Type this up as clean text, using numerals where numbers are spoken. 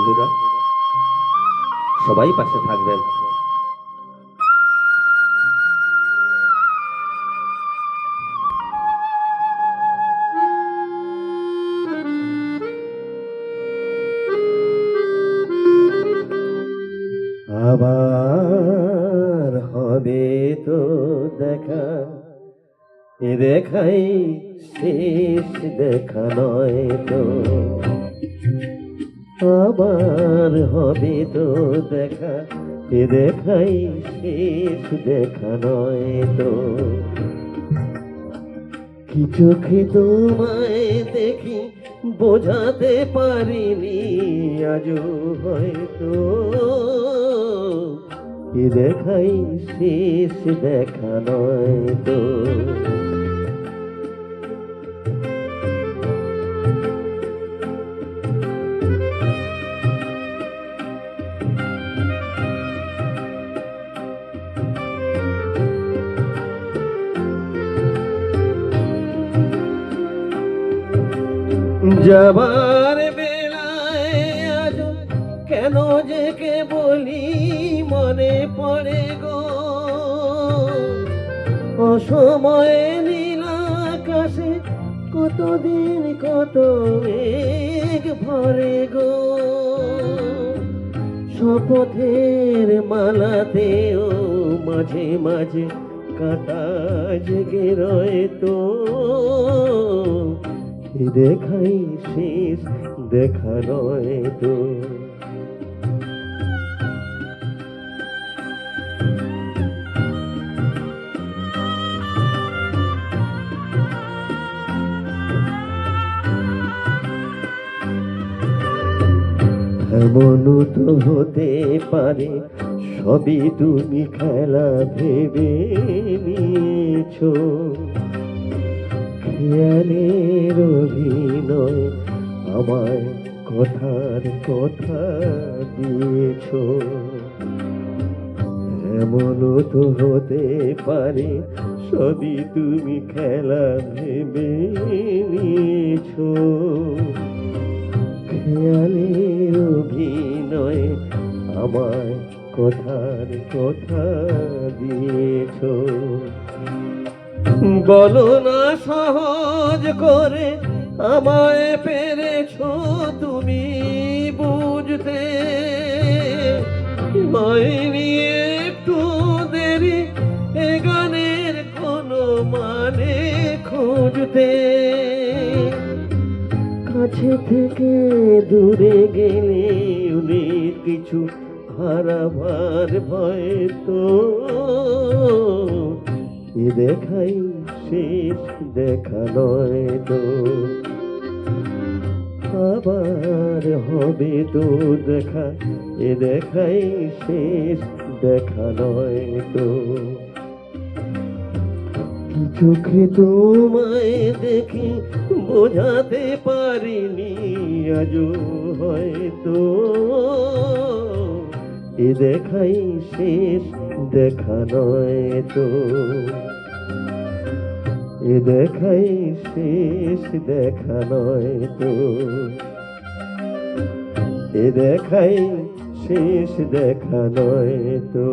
বন্ধুরা সবাই পাশে থাকবেন। আবার হবে তো দেখা, এ দেখাই শেষ দেখা নয় তো। আবার হবে তো দেখা, এ দেখাই শেষ দেখা নয় তো। কি চোখে তোমায় দেখি বোঝাতে পারিনি আজও হয়তো, এ দেখাই শেষ দেখা নয় তো। যাবার বেলায় আজ কেন যে কে বলি মনে পড়ে গো, অসময়ে নীল আকাশে কতদিন কত মেঘ ভরে গো। শপথের মালাতেও মাঝে মাঝে কাটা জেগে রয়ে তো, এ দেখাই শেষ দেখা নয় তো। এমন তো হতে পারে সবই তুমি খেলা ভেবে নিয়েছো, খেয়ালের অভিনয় আমায় কথার কথা দিয়েছ। এমন তো হতে পারে সবই তুমি খেলা ভেবে নিয়েছ, খেয়ালের অভিনয় আমায় কথার কথা দিয়েছ। বলো না সহজ করে আমায় পেরেছ তুমি বুঝতে, হয়নি একটু দেরি এ গানের কোনো মানে খুঁজতে। কাছে থেকে দূরে গেলে অনেক কিছু হারাবার ভয় তো, এ দেখাই শেষ দেখা নয় তো। আবার হবে তো দেখা, এ দেখাই শেষ দেখা নয় তো। চোখে তোমায় দেখি বোঝাতে পারিনি আজও হয়তো, এ দেখাই শেষ দেখা নয় তো। এ দেখাই শেষ দেখা নয় তো। এ দেখাই শেষ দেখা নয় তো।